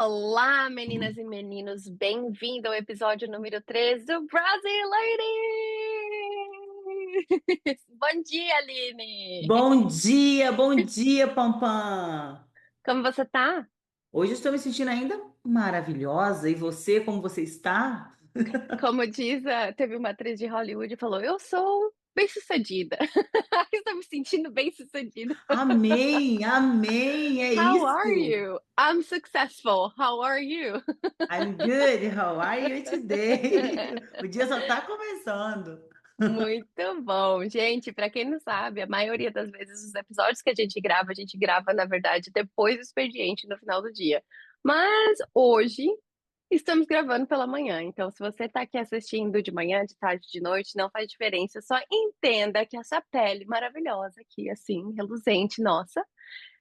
Olá, meninas e meninos, bem-vindo ao episódio número 3 do Brazil Ladies! Bom dia, Aline! Bom dia, Pampam. Como você tá? Hoje eu estou me sentindo ainda maravilhosa. E você, como você está? Como diz, teve uma atriz de Hollywood que falou, eu sou bem-sucedida. Estou me sentindo bem-sucedida. Amém, amém, é How are isso. you? I'm successful. How are you? I'm good. How are you today? O dia só está começando. Muito bom, gente. Para quem não sabe, a maioria das vezes os episódios que a gente grava, na verdade, depois do expediente, no final do dia. Mas hoje estamos gravando pela manhã. Então, se você está aqui assistindo de manhã, de tarde, de noite, não faz diferença. Só entenda que essa pele maravilhosa aqui, assim, reluzente, nossa,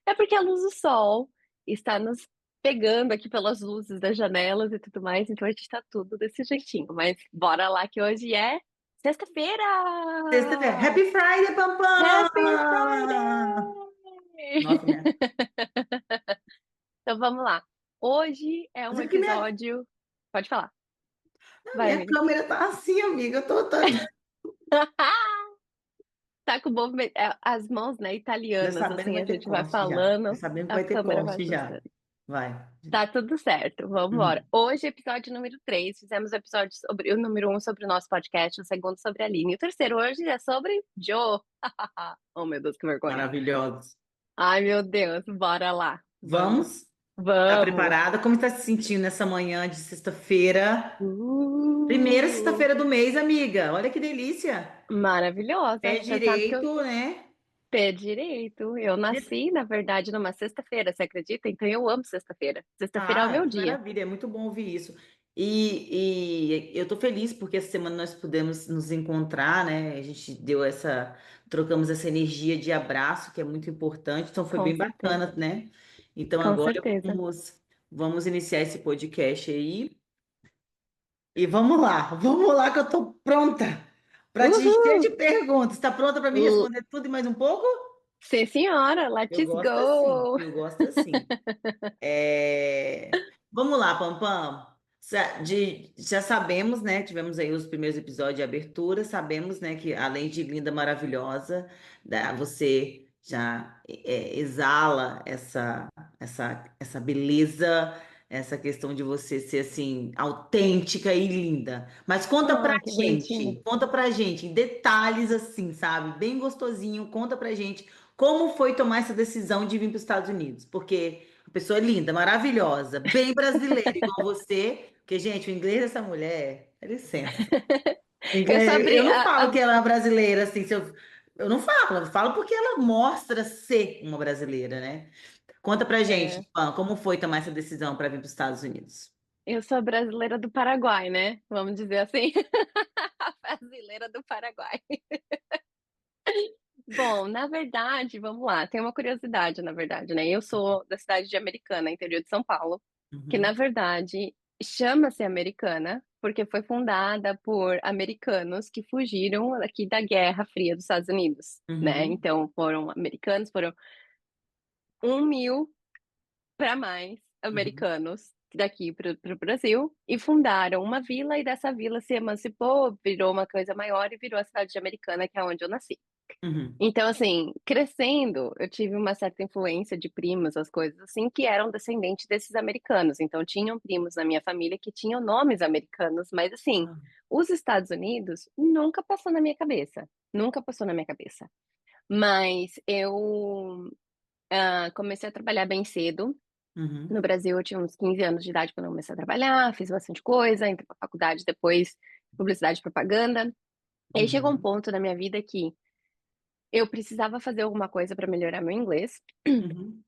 é porque a luz do sol está nos pegando aqui pelas luzes das janelas e tudo mais. Então, a gente está tudo desse jeitinho. Mas bora lá que hoje é sexta-feira! Sexta-feira. Happy Friday, Happy Pampam! Friday! Nossa, minha, Então vamos lá. Hoje é um mas é porque episódio. Pode falar. Vai, minha amiga. câmera tá assim, amiga. Tá com o movimento, as mãos, né, Já italianas, sabendo que assim, vai a ter gente vai corte já. Já falando, sabendo que a vai ter câmera vai corte já. ajustando. Vai. Tá tudo certo, vamos embora. Uhum. Hoje, episódio número 3, fizemos o episódio sobre o número um sobre o nosso podcast, o segundo sobre a Aline. E o terceiro hoje é sobre Joe. Oh, meu Deus, que vergonha. Maravilhosos. Ai, meu Deus, bora lá. Vamos. Vamos? Tá Vamos. preparada? Como está se sentindo nessa manhã de sexta-feira? Primeira Uh, sexta-feira do mês, amiga. Olha que delícia. maravilhosa. Pé Você sabe que eu direito, né? pé direito. Eu nasci, na verdade, numa sexta-feira, você acredita? Então eu amo sexta-feira. Sexta-feira é o Ah, meu que dia. maravilha. É muito bom ouvir isso. E eu tô feliz porque essa semana nós pudemos nos encontrar, né? A gente deu trocamos essa energia de abraço, que é muito importante. Então foi Com bem certeza. bacana, né? Então Com agora certeza. vamos iniciar esse podcast aí. E vamos lá que eu tô pronta para te encher de Uhul! perguntas. Está pronta para me L- responder tudo e mais um pouco? Sim, senhora. Eu Let's gosto assim, go! eu gosto assim. Vamos lá, Pampam. Já sabemos, né? Tivemos aí os primeiros episódios de abertura. Sabemos, né, que além de linda, maravilhosa, você já exala essa beleza, essa questão de você ser assim autêntica e linda. Mas Ah, que bonitinho. conta pra gente em detalhes assim, sabe? Bem gostosinho. Conta pra gente como foi tomar essa decisão de vir para os Estados Unidos, porque a pessoa é linda, maravilhosa, bem brasileira, igual você. Porque, gente, o inglês dessa mulher, dá licença. Eu só Eu abri não falo que ela é brasileira, assim, eu não falo, eu falo porque ela mostra ser uma brasileira, né? Conta pra gente, é, Pan, como foi tomar essa decisão para vir para os Estados Unidos? eu sou brasileira do Paraguai, né? Vamos dizer assim. Brasileira do Paraguai. Bom, na verdade, vamos lá, tem uma curiosidade, na verdade, né? Eu sou da cidade de Americana, interior de São Paulo, que na Uhum, verdade chama-se Americana porque foi fundada por americanos que fugiram aqui da Guerra Fria dos Estados Unidos, né? uhum, Então foram americanos, foram 1.000 para mais uhum, americanos daqui para o Brasil e fundaram uma vila e dessa vila se emancipou, virou uma coisa maior e virou a cidade de Americana, que é onde eu nasci. uhum. Então, assim, crescendo, eu tive uma certa influência de primos, as coisas assim, que eram descendentes desses americanos. Então, tinham primos na minha família que tinham nomes americanos, mas assim, Ah, os Estados Unidos nunca passou na minha cabeça. Nunca passou na minha cabeça. Mas eu comecei a trabalhar bem cedo. No uhum, Brasil, eu tinha uns 15 anos de idade quando eu comecei a trabalhar, fiz bastante coisa, entrei pra faculdade depois, publicidade e propaganda. E aí chegou um uhum, ponto na minha vida que eu precisava fazer alguma coisa para melhorar meu inglês, uhum.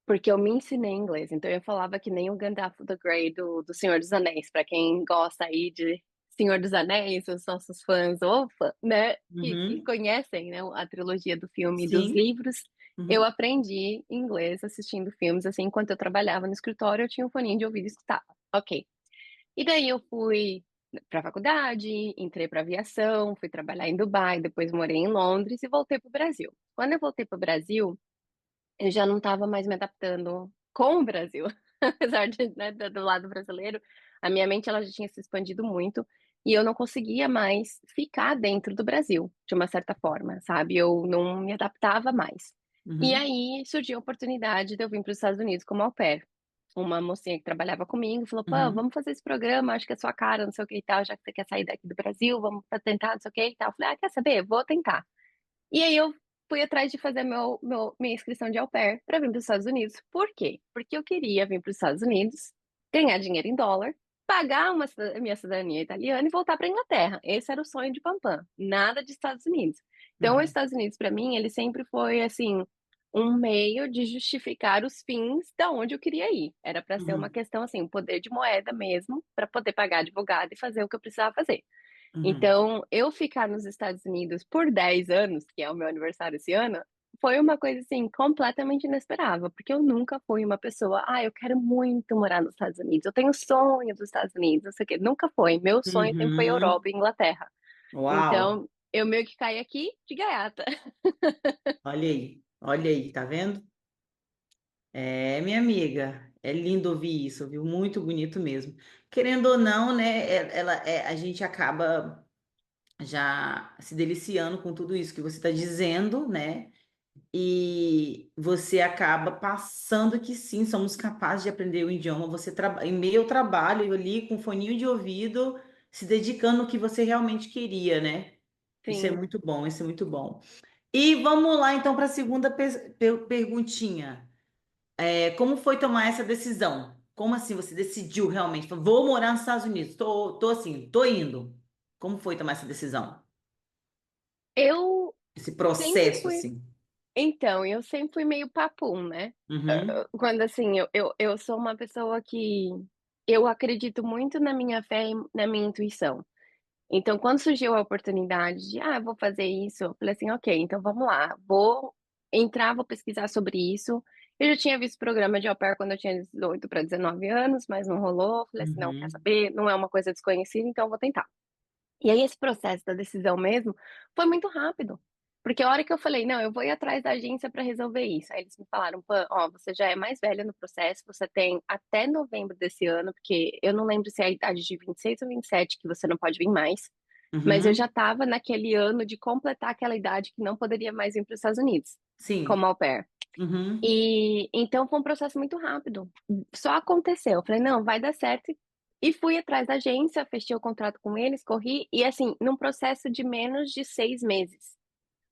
porque eu me ensinei inglês. Então eu falava que nem o Gandalf the Grey do Senhor dos Anéis, para quem gosta aí de Senhor dos Anéis, os nossos fãs, ou fã, né, que Uhum. conhecem, né, a trilogia do filme e dos Sim. livros. Eu Uhum. aprendi inglês assistindo filmes, assim, enquanto eu trabalhava no escritório, eu tinha um foninho de ouvido e escutava. Ok. E daí eu fui para a faculdade, entrei para aviação, fui trabalhar em Dubai, depois morei em Londres e voltei para o Brasil. Quando eu voltei para o Brasil, eu já não estava mais me adaptando com o Brasil. apesar de, né, do lado brasileiro, a minha mente ela já tinha se expandido muito e eu não conseguia mais ficar dentro do Brasil, de uma certa forma, sabe? Eu não me adaptava mais. E Uhum, aí surgiu a oportunidade de eu vir para os Estados Unidos como au pair. Uma mocinha que trabalhava comigo falou: Pô, uhum, vamos fazer esse programa, acho que é a sua cara, não sei o que e tal, já que você quer sair daqui do Brasil, vamos tentar, não sei o que e tal. Eu falei: Ah, quer saber? Vou tentar. E aí eu fui atrás de fazer minha inscrição de au pair para vir para os Estados Unidos. Por quê? Porque eu queria vir para os Estados Unidos, ganhar dinheiro em dólar, pagar minha cidadania italiana e voltar para a Inglaterra. Esse era o sonho de Pampam, nada de Estados Unidos. Então, os uhum, Estados Unidos, para mim, ele sempre foi assim um meio de justificar os fins da onde eu queria ir. Era para ser uma uhum, questão assim, um poder de moeda mesmo, para poder pagar advogado e fazer o que eu precisava fazer. uhum, Então, eu ficar nos Estados Unidos por 10 anos, que é o meu aniversário esse ano, foi uma coisa assim completamente inesperável, porque eu nunca fui uma pessoa, eu quero muito morar nos Estados Unidos, eu tenho sonho dos Estados Unidos, não sei o quê. Nunca foi. Meu sonho sempre foi uhum. Europa e Inglaterra. Uau! Então, eu meio que caí aqui de gaiata. Olha aí, tá vendo? É, minha amiga, é lindo ouvir isso, viu? Muito bonito mesmo. Querendo ou não, né? A gente acaba já se deliciando com tudo isso que você está dizendo, né? E você acaba passando que sim, somos capazes de aprender o idioma. Você em meio ao trabalho, eu ali com foninho de ouvido, se dedicando no que você realmente queria, né? Isso é Sim. muito bom, isso é muito bom. E vamos lá então para a segunda perguntinha. Como foi tomar essa decisão? Como assim você decidiu realmente? Falou, vou morar nos Estados Unidos, tô assim, tô indo. Como foi tomar essa decisão? Eu Esse sempre processo, fui. assim. Então, eu sempre fui meio papum, né? Uhum, Quando assim, eu sou uma pessoa que eu acredito muito na minha fé e na minha intuição. Então, quando surgiu a oportunidade de, eu vou fazer isso, eu falei assim, ok, então vamos lá, vou entrar, vou pesquisar sobre isso. Eu já tinha visto programa de au pair quando eu tinha 18 para 19 anos, mas não rolou. Falei assim, não, quer uhum, saber? Não é uma coisa desconhecida, então eu vou tentar. E aí, esse processo da decisão mesmo foi muito rápido. Porque a hora que eu falei, não, eu vou ir atrás da agência para resolver isso. Aí eles me falaram, Pã, ó, você já é mais velha no processo, você tem até novembro desse ano, porque eu não lembro se é a idade de 26 ou 27 que você não pode vir mais. Mas eu já uhum. estava naquele ano de completar aquela idade que não poderia mais vir para os Estados Unidos, Sim. como au pair. Uhum, E então foi um processo muito rápido. Só aconteceu. Eu falei, não, vai dar certo. E fui atrás da agência, fechei o contrato com eles, corri, e assim, num processo de menos de 6 meses.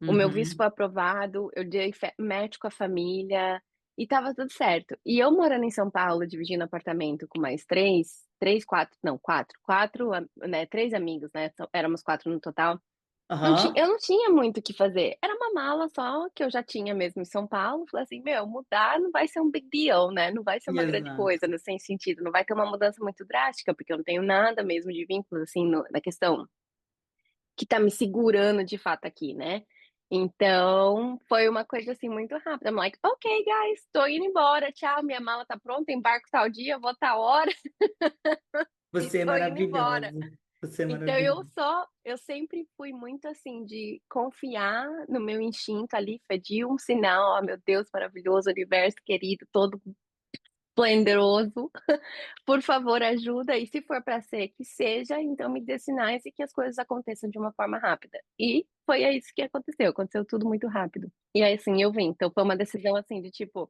O meu visto uhum. foi aprovado, eu dei match com a família, e tava tudo certo. E eu morando em São Paulo, dividindo apartamento com mais três, quatro, não, quatro, né, três amigos, né? Éramos quatro no total. Aham. Eu não tinha muito o que fazer. Era uma mala só que eu já tinha mesmo em São Paulo. Falei assim, meu, mudar não vai ser um big deal, né? Não vai ser uma grande Exato. coisa, no sem sentido. Não vai ter uma mudança muito drástica, porque eu não tenho nada mesmo de vínculo, assim, na questão que tá me segurando de fato aqui, né? Então, foi uma coisa assim muito rápida. I'm like, ok, guys, tô indo embora. Tchau, minha mala tá pronta, embarco tal dia, vou tal hora e Você é tô indo embora. maravilhosa. Você é Então maravilhosa. eu sempre fui muito assim de confiar no meu instinto ali, pedir um sinal, oh meu Deus, maravilhoso, universo querido, todo esplendoroso, por favor, ajuda, e se for para ser, que seja, então me dê sinais e que as coisas aconteçam de uma forma rápida. E foi isso que aconteceu tudo muito rápido. E aí assim, eu vim. Então foi uma decisão assim de tipo,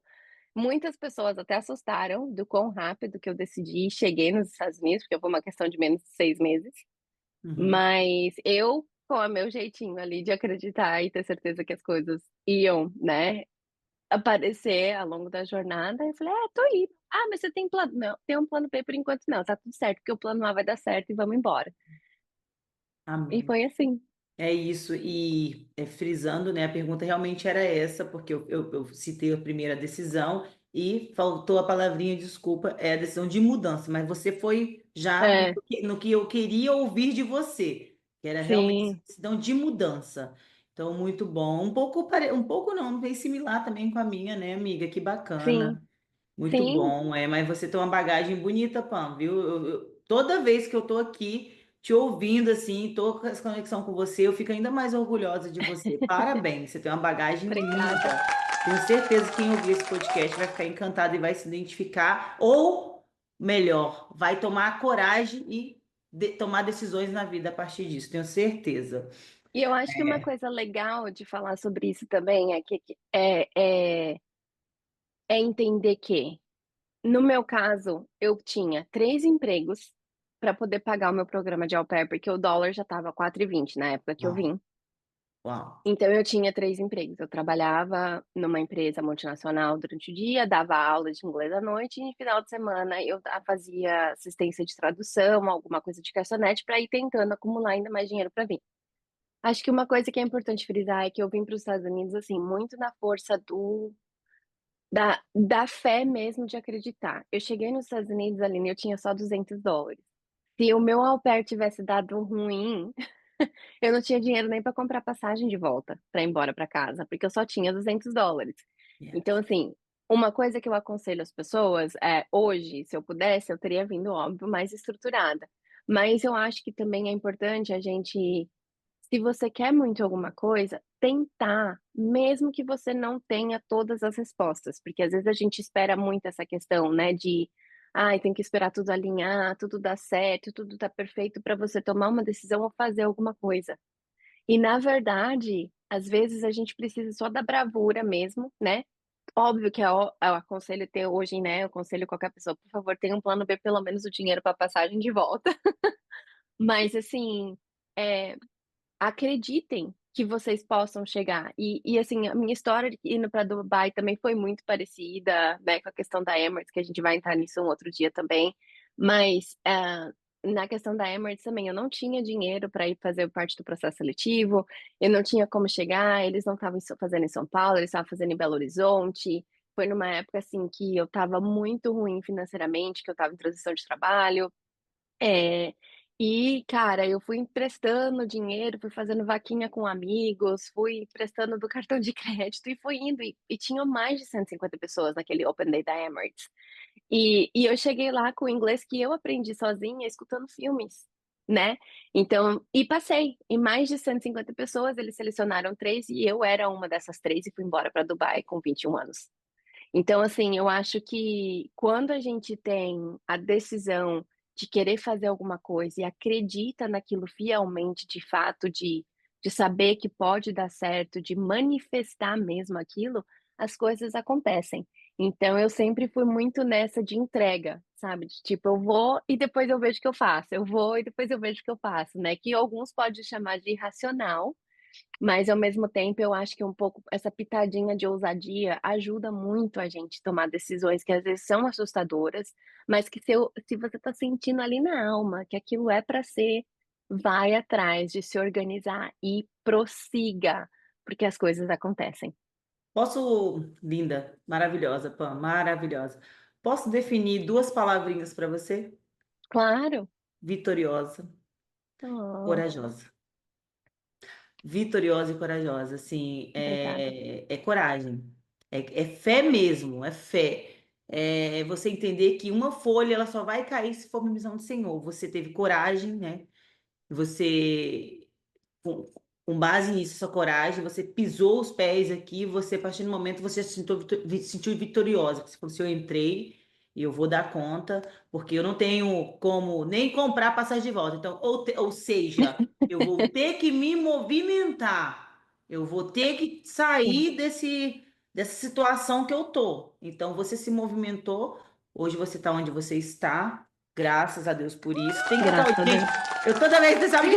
muitas pessoas até assustaram do quão rápido que eu decidi e cheguei nos Estados Unidos, porque foi uma questão de menos de 6 meses. Uhum. Mas eu, com o meu jeitinho ali de acreditar e ter certeza que as coisas iam, né, aparecer ao longo da jornada, eu falei, tô indo. Mas você tem plano? Não, tem um plano B por enquanto não, tá tudo certo, porque o plano A vai dar certo e vamos embora. E Amém. foi assim. É isso, e frisando, né, a pergunta realmente era essa, porque eu citei a primeira decisão e faltou a palavrinha desculpa, é a decisão de mudança, mas você foi já É, no que eu queria ouvir de você, que era realmente essa sim, decisão de mudança. Então, muito bom. Um pouco não, bem similar também com a minha, né, amiga? Que sim, bacana. Muito sim. bom, mas você tem uma bagagem bonita, Pam, viu? Toda vez que eu tô aqui te ouvindo assim, tô com essa conexão com você, eu fico ainda mais orgulhosa de você. Parabéns, você tem uma bagagem Obrigada. linda. Tenho certeza que quem ouvir esse podcast vai ficar encantado e vai se identificar, ou melhor, vai tomar a coragem e tomar decisões na vida a partir disso. Tenho certeza. E eu acho que uma coisa legal de falar sobre isso também é entender que, no meu caso, eu tinha 3 empregos para poder pagar o meu programa de au pair, porque o dólar já estava 4,20 na época que eu Uau, vim. uau. Então eu tinha 3 empregos. Eu trabalhava numa empresa multinacional durante o dia, dava aula de inglês à noite, e no final de semana eu fazia assistência de tradução, alguma coisa de garçonete, para ir tentando acumular ainda mais dinheiro para vir. Acho que uma coisa que é importante frisar é que eu vim para os Estados Unidos assim, muito na força da fé mesmo de acreditar. Eu cheguei nos Estados Unidos, Aline, eu tinha só US$ 200. Se o meu au pair tivesse dado ruim, eu não tinha dinheiro nem para comprar passagem de volta para ir embora para casa, porque eu só tinha US$ 200. Então, Yes. assim, uma coisa que eu aconselho as pessoas é, hoje, se eu pudesse, eu teria vindo, óbvio, mais estruturada. Mas eu acho que também é importante a gente, se você quer muito alguma coisa, tentar, mesmo que você não tenha todas as respostas, porque às vezes a gente espera muito essa questão, né, de, ai, tem que esperar tudo alinhar, tudo dar certo, tudo tá perfeito para você tomar uma decisão ou fazer alguma coisa. E na verdade, às vezes a gente precisa só da bravura mesmo, né? Óbvio que eu aconselho ter hoje, né? Eu aconselho qualquer pessoa, por favor, tenha um plano B, pelo menos o dinheiro para passagem de volta. Mas assim, é, acreditem que vocês possam chegar. Assim, a minha história de indo para Dubai também foi muito parecida, né, com a questão da Emirates, que a gente vai entrar nisso um outro dia também. Mas na questão da Emirates também, eu não tinha dinheiro para ir fazer parte do processo seletivo, eu não tinha como chegar, eles não estavam fazendo em São Paulo, eles estavam fazendo em Belo Horizonte. Foi numa época assim que eu estava muito ruim financeiramente, que eu estava em transição de trabalho. É, e, cara, eu fui emprestando dinheiro, fui fazendo vaquinha com amigos, fui emprestando do cartão de crédito e fui indo. E tinham mais de 150 pessoas naquele Open Day da Emirates. E eu cheguei lá com o inglês que eu aprendi sozinha, escutando filmes, né? Então, e passei. E mais de 150 pessoas, eles selecionaram 3 e eu era uma dessas 3 e fui embora para Dubai com 21 anos. Então, assim, eu acho que quando a gente tem a decisão de querer fazer alguma coisa e acredita naquilo fielmente, de fato, de saber que pode dar certo, de manifestar mesmo aquilo, as coisas acontecem. Então, eu sempre fui muito nessa de entrega, sabe? De, tipo, eu vou e depois eu vejo o que eu faço, eu vou e depois eu vejo o que eu faço, né? Que alguns podem chamar de irracional, mas ao mesmo tempo eu acho que um pouco essa pitadinha de ousadia ajuda muito a gente a tomar decisões que às vezes são assustadoras, mas que se você está sentindo ali na alma que aquilo é para ser, vai atrás de se organizar e prossiga, porque as coisas acontecem. Linda, maravilhosa, Pam, maravilhosa. Posso definir duas palavrinhas para você? Claro. Vitoriosa, Oh, corajosa. Vitoriosa e corajosa, assim, obrigada. é coragem, é fé mesmo, é fé. É você entender que uma folha ela só vai cair se for uma missão do Senhor. Você teve coragem, né? Você com base nisso, sua coragem, você pisou os pés aqui, você, a partir do momento, você se sentiu, sentiu vitoriosa. Você falou assim, eu entrei e eu vou dar conta, porque eu não tenho como nem comprar passagem de volta. Então, ou seja, eu vou ter que me movimentar, eu vou ter que Sim. sair dessa situação que eu tô. Então, você se movimentou, hoje você está onde você está, graças a Deus por isso. Tem que Graças a aplaudir. Gente, Deus. eu toda vez, você sabe que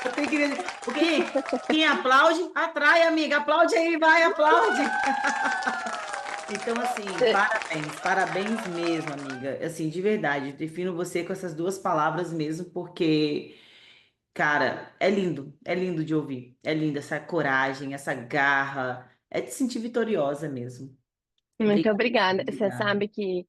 eu tenho que. Porque quem aplaude, atrai, amiga. Aplaude aí, vai, aplaude. Então, assim, parabéns, parabéns mesmo, amiga. Assim, de verdade, defino você com essas duas palavras mesmo, porque, cara, é lindo de ouvir. É lindo essa coragem, essa garra. É de sentir vitoriosa mesmo. Muito Obrigada, obrigada. Você obrigada. sabe que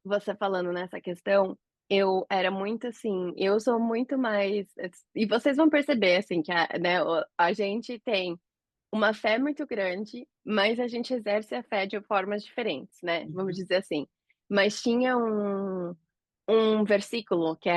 você falando nessa questão, eu era muito assim, eu sou muito mais, e vocês vão perceber assim que né, a gente tem uma fé muito grande, mas a gente exerce a fé de formas diferentes, né? Vamos Uhum. dizer assim. Mas tinha um versículo que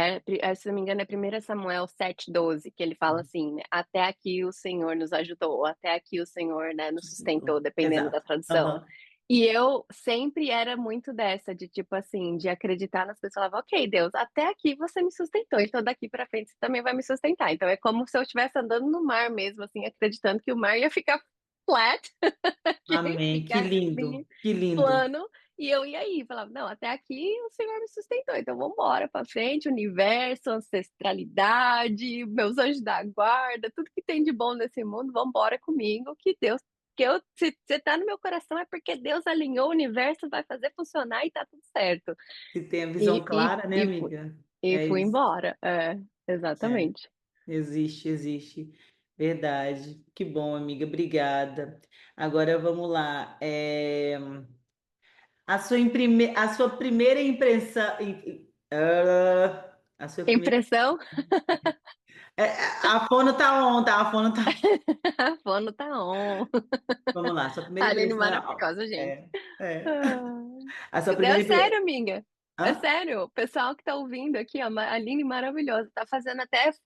se não me engano, é 1 Samuel 7:12, que ele fala assim, né? Até aqui o Senhor nos ajudou, até aqui o Senhor, né, nos sustentou, dependendo da Exato. tradução. Aham. E eu sempre era muito dessa, de tipo assim, de acreditar nas pessoas. Eu falava, ok, Deus, até aqui você me sustentou, então daqui pra frente você também vai me sustentar. Então é como se eu estivesse andando no mar mesmo, assim, acreditando que o mar ia ficar flat, que ia Amém. Que ficar lindo, assim, que lindo. plano, e eu ia aí, falava, não, até aqui o Senhor me sustentou, então vamos embora para frente, universo, ancestralidade, meus anjos da guarda, tudo que tem de bom nesse mundo, vamos embora comigo, que Deus, se você tá no meu coração é porque Deus alinhou o universo, vai fazer funcionar e tá tudo certo. Se tem a visão E, e, clara, né, e fui, amiga? e É fui isso. embora, É, exatamente. existe, existe. Verdade. Que bom, amiga. Obrigada. Agora vamos lá. A sua primeira impressão. A sua primeira. Impressão, A fono tá on, tá? A fono tá. a fono tá on. Vamos lá. Sua primeira Aline impressão. maravilhosa, gente. É. Ah. A sua É primeira sério, impressão. amiga. É Hã? sério. O pessoal que tá ouvindo aqui, a Aline maravilhosa, tá fazendo até Tô.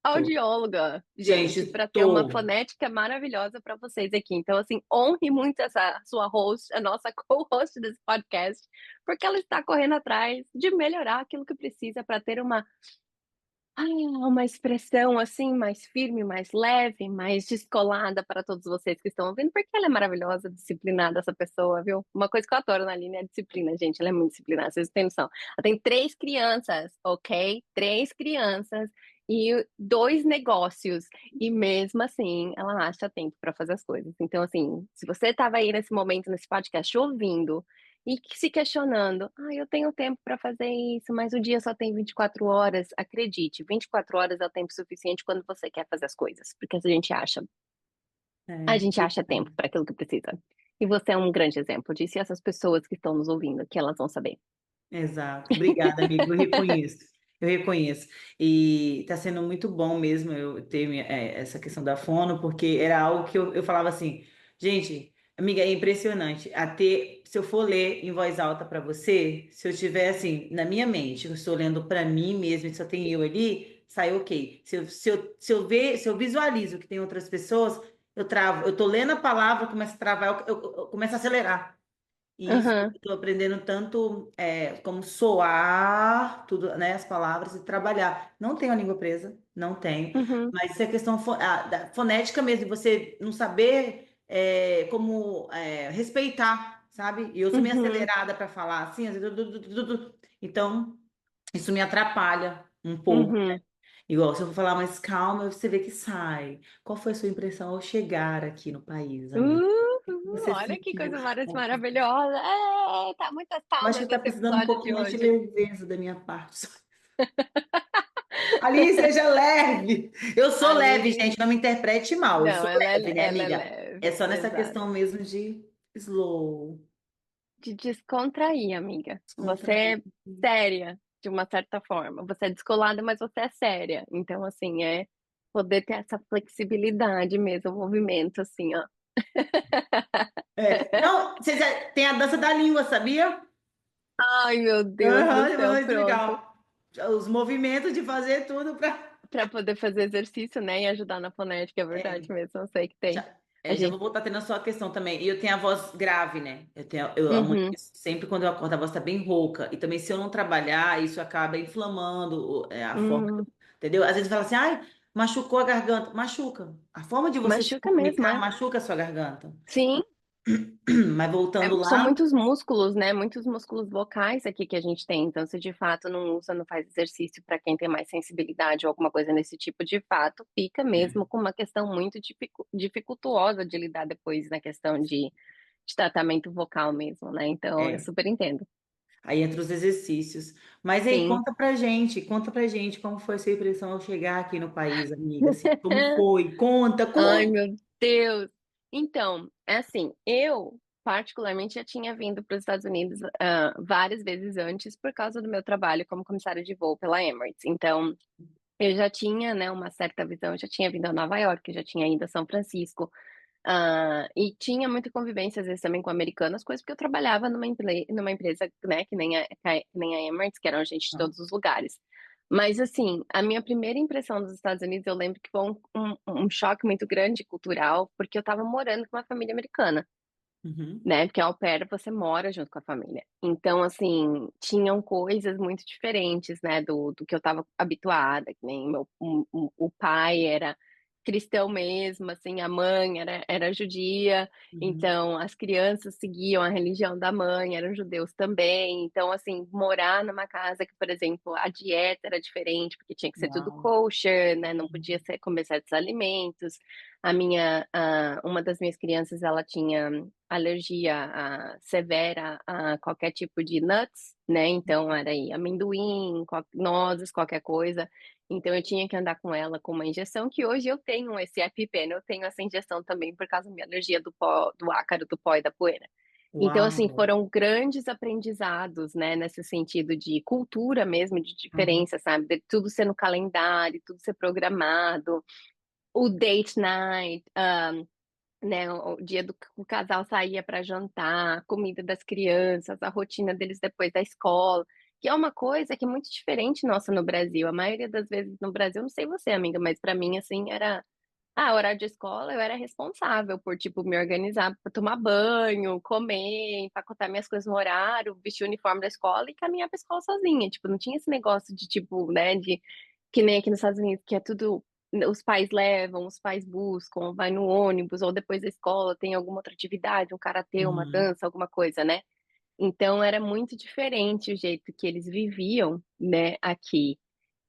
fonoaudióloga, gente, Gente, para ter uma tô. fonética maravilhosa para vocês aqui. Então, assim, honre muito essa sua host, a nossa co-host desse podcast, porque ela está correndo atrás de melhorar aquilo que precisa para ter uma expressão assim mais firme, mais leve, mais descolada para todos vocês que estão ouvindo, porque ela é maravilhosa, disciplinada, essa pessoa, viu? Uma coisa que eu adoro na Aline é a disciplina, gente. Ela é muito disciplinada, vocês não têm noção. Ela tem 3 crianças, ok? 3 crianças e 2 negócios. E mesmo assim, ela acha tempo para fazer as coisas. Então, assim, se você estava aí nesse momento, nesse podcast, ouvindo se questionando, eu tenho tempo para fazer isso, mas o dia só tem 24 horas. Acredite, 24 horas é o tempo suficiente quando você quer fazer as coisas, porque a É. gente acha tempo para aquilo que precisa. E você é um grande exemplo disso, e essas pessoas que estão nos ouvindo, que elas vão saber. Exato. Obrigada, amigo. Eu reconheço. Eu reconheço. E está sendo muito bom mesmo eu ter essa questão da fono, porque era algo que eu falava assim, gente, amiga, é impressionante. Até se eu for ler em voz alta para você, se eu estiver assim, na minha mente, eu estou lendo para mim mesmo, e só tem eu ali, sai ok. Se eu visualizo que tem outras pessoas, eu travo. Eu estou lendo a palavra, começo a travar, eu começo a acelerar. E isso eu Aham, estou aprendendo tanto como soar tudo, né, as palavras e trabalhar. Não tenho a língua presa, não tenho, uhum, mas isso é questão da fonética mesmo, de você não saber como respeitar, sabe? E eu sou meio uhum, acelerada para falar assim, então isso me atrapalha um pouco. uhum. Igual, se eu for falar mais calma, você vê que sai. Qual foi a sua impressão ao chegar aqui no país, amigo? O que você Olha que sentiu? coisa maravilhosa. Tá muitas Eu acho que palmas tá nesse precisando um episódio de pouquinho mais de hoje. leveza da minha parte. Ali, seja leve. Eu sou leve, Aline, gente, não me interprete mal. Eu não, sou ela leve, né, ela é amiga? É leve, só nessa exato. questão mesmo de slow, De descontrair, amiga. Você descontrair. é séria, de uma certa forma. Você é descolada, mas você é séria. Então, assim, é poder ter essa flexibilidade mesmo, o movimento, assim, ó. Não, você tem a dança da língua, sabia? Ai, meu Deus do Aham, é céu, muito pronto. legal. Os movimentos de fazer tudo para. Para poder fazer exercício, né, e ajudar na fonética, é verdade mesmo, eu sei que tem. A Já vou gente. voltar tendo a sua questão também. E eu tenho a voz grave, né? Eu amo Uhum, isso. Sempre quando eu acordo, a voz tá bem rouca. E também, se eu não trabalhar, isso acaba inflamando a forma. uhum. Entendeu? Às vezes fala assim, ai, machucou a garganta. Machuca. A forma de você se Machuca mesmo, comunicar é. machuca a sua garganta. Sim, Mas voltando são lá, muitos músculos, né? Muitos músculos vocais aqui que a gente tem. Então, se de fato não usa, não faz exercício para quem tem mais sensibilidade ou alguma coisa nesse tipo, de fato, fica mesmo com uma questão muito dificultuosa de lidar depois na questão de tratamento vocal mesmo, né? Então, eu é, super entendo. aí entra os exercícios. Mas aí, Sim. conta pra gente como foi a sua impressão ao chegar aqui no país, amiga. Assim, como foi? Conta, Ai, conta. meu Deus. Então, é assim, eu particularmente já tinha vindo para os Estados Unidos várias vezes antes por causa do meu trabalho como comissária de voo pela Emirates. Então, eu já tinha, né, uma certa visão, eu já tinha vindo a Nova York, eu já tinha ido a São Francisco. E tinha muita convivência, às vezes, também com americanos, coisas porque eu trabalhava numa empresa, né, que nem a Emirates, que eram gente de todos os lugares. Mas, assim, a minha primeira impressão dos Estados Unidos, eu lembro que foi um choque muito grande cultural, porque eu estava morando com uma família americana, Uhum. né? Porque au pair você mora junto com a família. Então, assim, tinham coisas muito diferentes, né, do que eu estava habituada, que nem o pai era cristão mesmo, assim, a mãe era judia, Uhum. então as crianças seguiam a religião da mãe, eram judeus também. Então, assim, morar numa casa que, por exemplo, a dieta era diferente, porque tinha que ser tudo Uau. kosher, né? Não podia comer certos alimentos. Uma das minhas crianças, ela tinha alergia severa a qualquer tipo de nuts, né? Então era aí amendoim, nozes, qualquer coisa. Então eu tinha que andar com ela com uma injeção que hoje eu tenho esse EpiPen, eu tenho essa injeção também por causa da minha alergia do pó, do ácaro, do pó e da poeira. Então, assim, Uau. foram grandes aprendizados, né, nesse sentido de cultura mesmo, de Uhum. diferença, sabe? De tudo ser no calendário, tudo ser programado, o date night, né, o dia do que o casal saía para jantar, a comida das crianças, a rotina deles depois da escola, que é uma coisa que é muito diferente nossa no Brasil. A maioria das vezes no Brasil, não sei você, amiga, mas para mim assim era, horário de escola, eu era responsável por tipo me organizar para tomar banho, comer, empacotar minhas coisas no horário, vestir o uniforme da escola e caminhar para escola sozinha. Tipo, não tinha esse negócio de tipo, né, de que nem aqui nos Estados Unidos, que é tudo, os pais levam, os pais buscam, vai no ônibus, ou depois da escola tem alguma outra atividade, um karatê, uma Uhum. dança, alguma coisa, né? Então era muito diferente o jeito que eles viviam, né, aqui.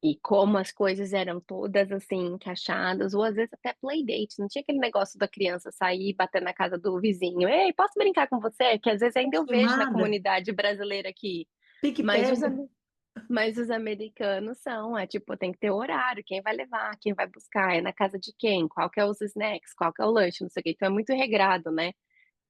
E como as coisas eram todas assim encaixadas, ou às vezes até playdate, não tinha aquele negócio da criança sair e bater na casa do vizinho. Ei, posso brincar com você? Que às vezes ainda eu vejo na Acostumada. comunidade brasileira aqui. Pique Mas os, pega. mas os americanos são, tipo, tem que ter horário, quem vai levar, quem vai buscar, é na casa de quem, qual que é os snacks, qual que é o lanche, não sei o quê. Então é muito regrado, né?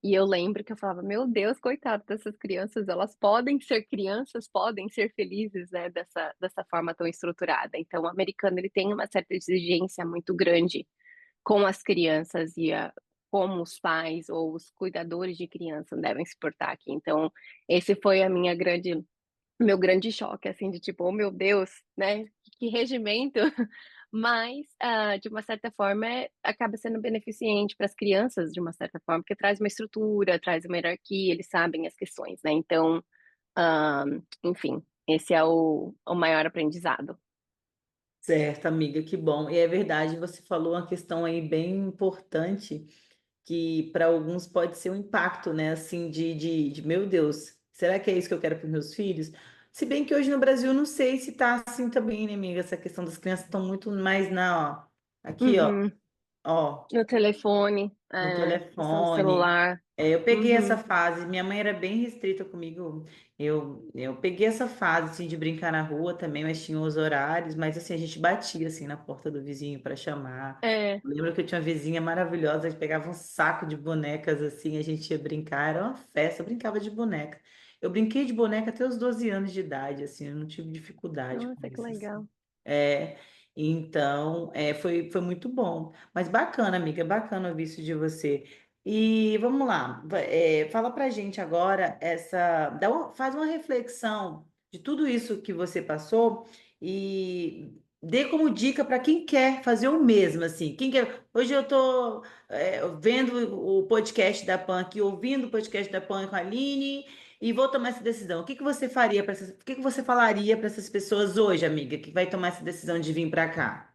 E eu lembro que eu falava, meu Deus, coitado dessas crianças, elas podem ser crianças, podem ser felizes, né, dessa forma tão estruturada. Então o americano, ele tem uma certa exigência muito grande com as crianças como os pais ou os cuidadores de criança devem se portar aqui. Então, esse foi meu grande choque, assim, de tipo, oh meu Deus, né? Que regimento. Mas, de uma certa forma, acaba sendo beneficente para as crianças, de uma certa forma, porque traz uma estrutura, traz uma hierarquia, eles sabem as questões, né? Então, ah, enfim, esse é o maior aprendizado. Certo, amiga, que bom. E é verdade, você falou uma questão aí bem importante que para alguns pode ser um impacto, né? Assim, meu Deus, será que é isso que eu quero para os meus filhos? Se bem que hoje no Brasil eu não sei se tá assim também, né, amiga? Essa questão das crianças estão muito mais ó, aqui, Uhum. ó, No telefone, no questão do telefone. celular. Eu peguei essa Uhum. fase, minha mãe era bem restrita comigo. Eu peguei essa fase assim, de brincar na rua também, mas tinha os horários, mas assim, a gente batia assim na porta do vizinho para chamar. É, Eu lembro que eu tinha uma vizinha maravilhosa, a gente pegava um saco de bonecas assim, a gente ia brincar, era uma festa, eu brincava de boneca. Eu brinquei de boneca até os 12 anos de idade, assim, eu não tive dificuldade com nossa, que isso, assim. legal. É, então, foi muito bom. Mas bacana, amiga, bacana ouvir isso de você. E vamos lá, fala pra gente agora faz uma reflexão de tudo isso que você passou e dê como dica para quem quer fazer o mesmo, assim. Quem quer, hoje eu tô vendo o podcast da PAN aqui, ouvindo o podcast da PAN com a Aline e vou tomar essa decisão. O que que você faria o que que você falaria para essas pessoas hoje, amiga, que vai tomar essa decisão de vir para cá?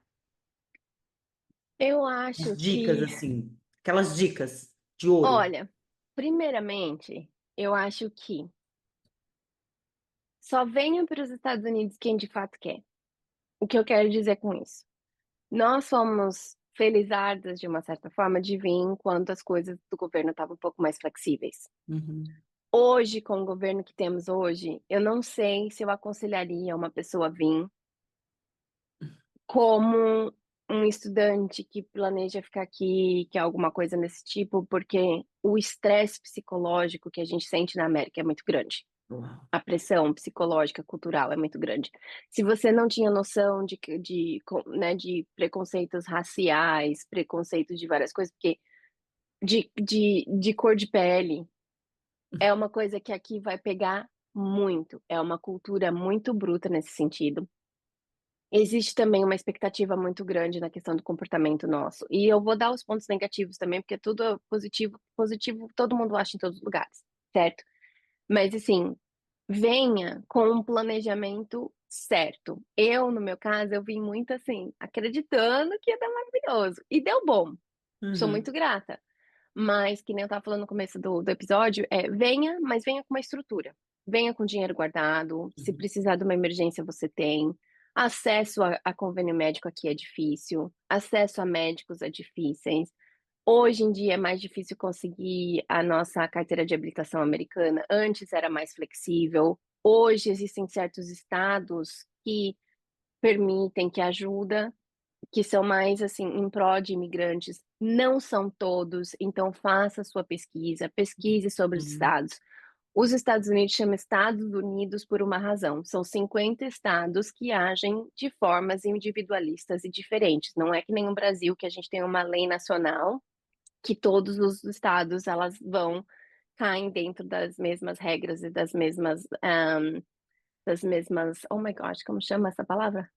Eu As acho dicas, que, assim, aquelas dicas de ouro. olha, primeiramente, eu acho que só venha para os Estados Unidos quem de fato quer. O que eu quero dizer com isso? Nós fomos felizardas, de uma certa forma, de vir enquanto as coisas do governo estavam um pouco mais flexíveis. Uhum. Hoje, com o governo que temos hoje, eu não sei se eu aconselharia uma pessoa a vir como um estudante que planeja ficar aqui, que é alguma coisa nesse tipo, porque o estresse psicológico que a gente sente na América é muito grande. Uau. A pressão psicológica, cultural é muito grande. Se você não tinha noção né, de preconceitos raciais, preconceitos de várias coisas, porque de cor de pele. É uma coisa que aqui vai pegar muito. É uma cultura muito bruta nesse sentido. Existe também uma expectativa muito grande na questão do comportamento nosso. E eu vou dar os pontos negativos também, porque tudo é positivo, positivo todo mundo acha em todos os lugares, certo? Mas assim, venha com um planejamento certo. Eu, no meu caso, eu vim muito assim, acreditando que ia dar maravilhoso. E deu bom. Sou Uhum, muito grata. Mas, que nem eu estava falando no começo do episódio, venha, mas venha com uma estrutura. Venha com dinheiro guardado. Se uhum, precisar de uma emergência, você tem. Acesso a convênio médico aqui é difícil. Acesso a médicos é difícil. Hoje em dia é mais difícil conseguir a nossa carteira de habilitação americana. Antes era mais flexível. Hoje existem certos estados que permitem, que ajudam, que são mais assim em prol de imigrantes. Não são todos, então faça a sua pesquisa, pesquise sobre os uhum, estados. Os Estados Unidos chamam Estados Unidos por uma razão. São 50 estados que agem de formas individualistas e diferentes. Não é que nem o Brasil, que a gente tem uma lei nacional, que todos os estados elas vão caem dentro das mesmas regras e das mesmas, oh my gosh, como chama essa palavra?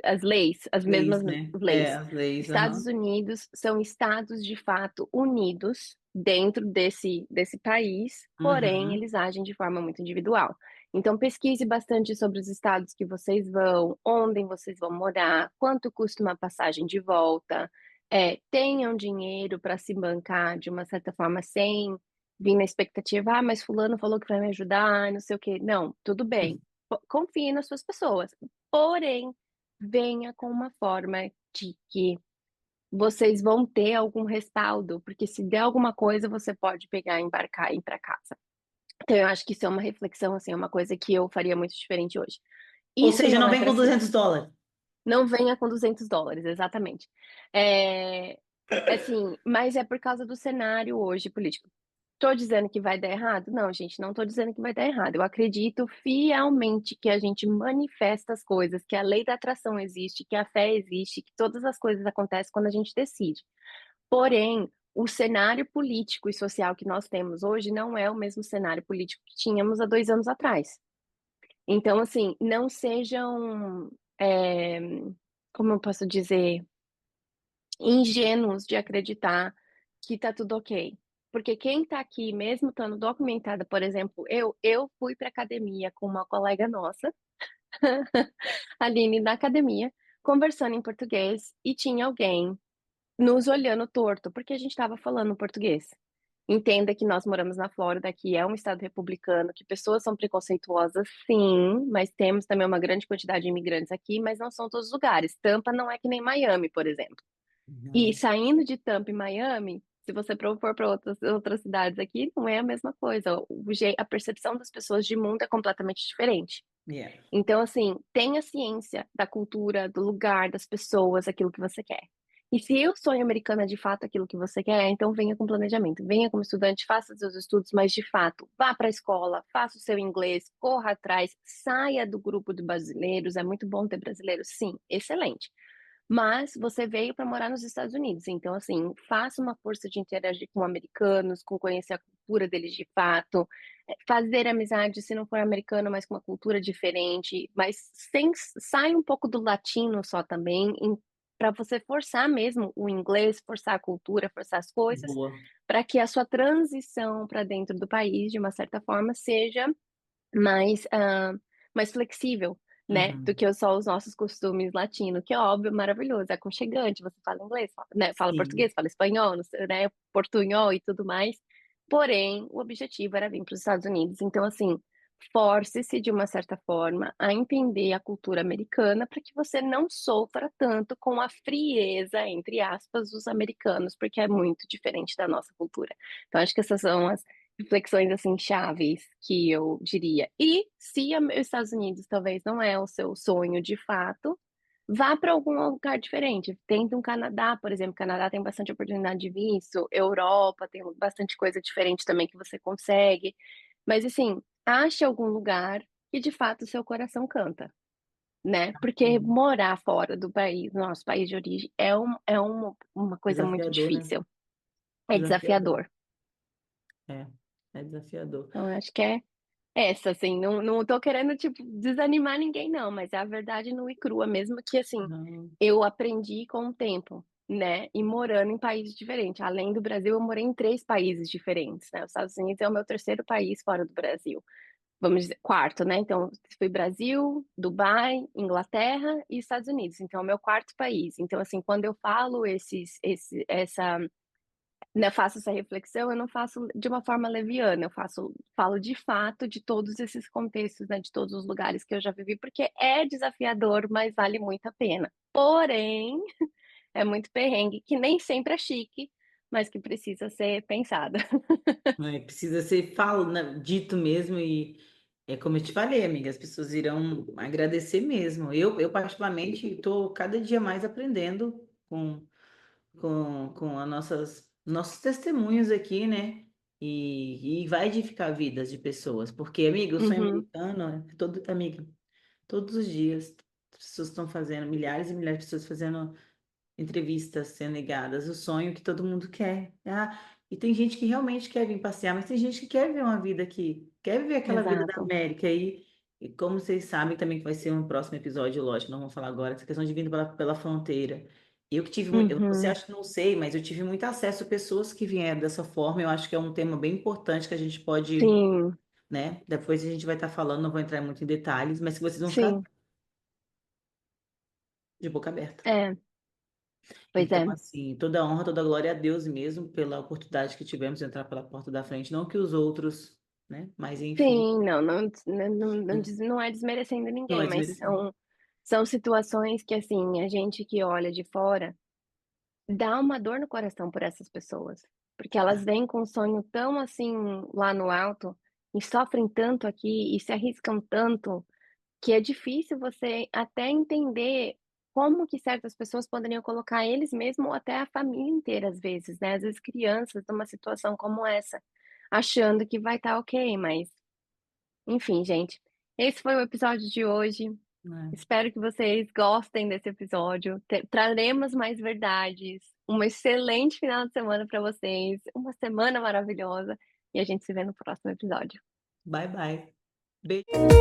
As leis, as mesmas leis, né? É, leis. as leis, Estados aham. Unidos são estados de fato unidos dentro desse país, porém Uhum. eles agem de forma muito individual. Então pesquise bastante sobre os estados que vocês vão, onde vocês vão morar, quanto custa uma passagem de volta, tenham dinheiro para se bancar de uma certa forma sem vir na expectativa, ah, mas fulano falou que vai me ajudar, não sei o quê. Não, tudo bem. Confie nas suas pessoas. Porém, venha com uma forma de que vocês vão ter algum respaldo, porque se der alguma coisa, você pode pegar, embarcar e ir para casa. Então, eu acho que isso é uma reflexão, assim, é uma coisa que eu faria muito diferente hoje. Ou Isso seja, não não é vem para com si. US$ 200. Não venha com US$ 200, exatamente. É, assim, mas é por causa do cenário hoje político. Estou dizendo que vai dar errado? Não, gente, não estou dizendo que vai dar errado. Eu acredito fielmente que a gente manifesta as coisas, que a lei da atração existe, que a fé existe, que todas as coisas acontecem quando a gente decide. Porém, o cenário político e social que nós temos hoje não é o mesmo cenário político que tínhamos há 2 anos atrás. Então, assim, não sejam, é, como eu posso dizer, ingênuos de acreditar que tá tudo ok. Porque quem tá aqui, mesmo estando documentada, por exemplo, eu fui para academia com uma colega nossa, Aline, na academia, conversando em português, e tinha alguém nos olhando torto, porque a gente estava falando português. Entenda que nós moramos na Flórida, que é um estado republicano, que pessoas são preconceituosas, sim, mas temos também uma grande quantidade de imigrantes aqui, mas não são todos os lugares. Tampa não é que nem Miami, por exemplo. E Não. saindo de Tampa e Miami, se você for para outras cidades aqui, não é a mesma coisa. A percepção das pessoas de mundo é completamente diferente. Yeah. Então, assim, tenha ciência da cultura, do lugar, das pessoas, aquilo que você quer. E se o sonho americano é de fato aquilo que você quer, então venha com planejamento. Venha como estudante, faça seus estudos, mas de fato, vá para a escola, faça o seu inglês, corra atrás, saia do grupo de brasileiros. É muito bom ter brasileiros, sim, excelente. Mas você veio para morar nos Estados Unidos, então assim, faça uma força de interagir com americanos, com conhecer a cultura deles de fato, fazer amizade, se não for americano, mas com uma cultura diferente, mas sai um pouco do latino só também, para você forçar mesmo o inglês, forçar a cultura, forçar as coisas, Boa. para que a sua transição para dentro do país, de uma certa forma, seja mais, mais flexível, né? Do Uhum. que só os nossos costumes latinos, que é óbvio, maravilhoso, é aconchegante, você fala inglês, fala, né? Fala Sim. português, fala espanhol, não sei, né? Portunhol e tudo mais. Porém, o objetivo era vir para os Estados Unidos. Então, assim, force-se de uma certa forma a entender a cultura americana para que você não sofra tanto com a frieza, entre aspas, dos americanos, porque é muito diferente da nossa cultura. Então, acho que essas são as reflexões assim chaves que eu diria. E se os Estados Unidos talvez não é o seu sonho de fato, vá para algum lugar diferente. Tenta um Canadá, por exemplo. Canadá tem bastante oportunidade de visto, Europa tem bastante coisa diferente também que você consegue. Mas assim, ache algum lugar que de fato o seu coração canta, né? Porque Sim. morar fora do país, nosso país de origem, uma coisa muito Desafiador, né? difícil. É Desafiador. desafiador. É, é desafiador. Então, eu acho que é essa, assim, não tô querendo, tipo, desanimar ninguém, não, mas é a verdade nua e crua mesmo que, assim, Não, eu aprendi com o tempo, né, e morando em países diferentes. Além do Brasil, eu morei em 3 países diferentes, né, os Estados Unidos é o meu terceiro país fora do Brasil. Vamos dizer, quarto, né, então fui Brasil, Dubai, Inglaterra e Estados Unidos, então é o meu quarto país. Então, assim, quando eu falo essa né, faço essa reflexão, eu não faço de uma forma leviana, falo de fato de todos esses contextos, né, de todos os lugares que eu já vivi, porque é desafiador, mas vale muito a pena. Porém, é muito perrengue, que nem sempre é chique, mas que precisa ser pensada. é, precisa ser dito mesmo e é como eu te falei, amiga, as pessoas irão agradecer mesmo. Eu particularmente, estou cada dia mais aprendendo com as nossos testemunhos aqui, né? E vai edificar vidas de pessoas. Porque, amiga, o sonho Uhum, americano é todo, amiga, todos os dias, as pessoas estão fazendo, milhares e milhares de pessoas fazendo entrevistas sendo ligadas, o sonho que todo mundo quer. Ah, e tem gente que realmente quer vir passear, mas tem gente que quer ver uma vida aqui, quer viver aquela vida da exato. América. E como vocês sabem, também que vai ser um próximo episódio, lógico, não vamos falar agora, essa questão de vir pela fronteira. Eu que tive muito, você Uhum, acha que não sei, mas eu tive muito acesso a pessoas que vieram dessa forma. Eu acho que é um tema bem importante que a gente pode, sim, né? Depois a gente vai estar falando, não vou entrar muito em detalhes, mas que vocês vão ficar sim, de boca aberta. pois Então, é. assim, toda honra, toda glória a Deus mesmo pela oportunidade que tivemos de entrar pela porta da frente, não que os outros, né? Mas enfim, Sim, não é desmerecendo não ninguém, é mas desmerecendo. são situações que, assim, a gente que olha de fora dá uma dor no coração por essas pessoas, porque elas Tá? vêm com um sonho tão, assim, lá no alto e sofrem tanto aqui e se arriscam tanto, que é difícil você até entender como que certas pessoas poderiam colocar eles mesmos ou até a família inteira, às vezes, né, às vezes crianças numa situação como essa, achando que vai estar ok, mas enfim, gente, esse foi o episódio de hoje. Né? Espero que vocês gostem desse episódio. Traremos mais verdades. Um excelente final de semana para vocês. Uma semana maravilhosa. E a gente se vê no próximo episódio. Bye, bye. Beijo.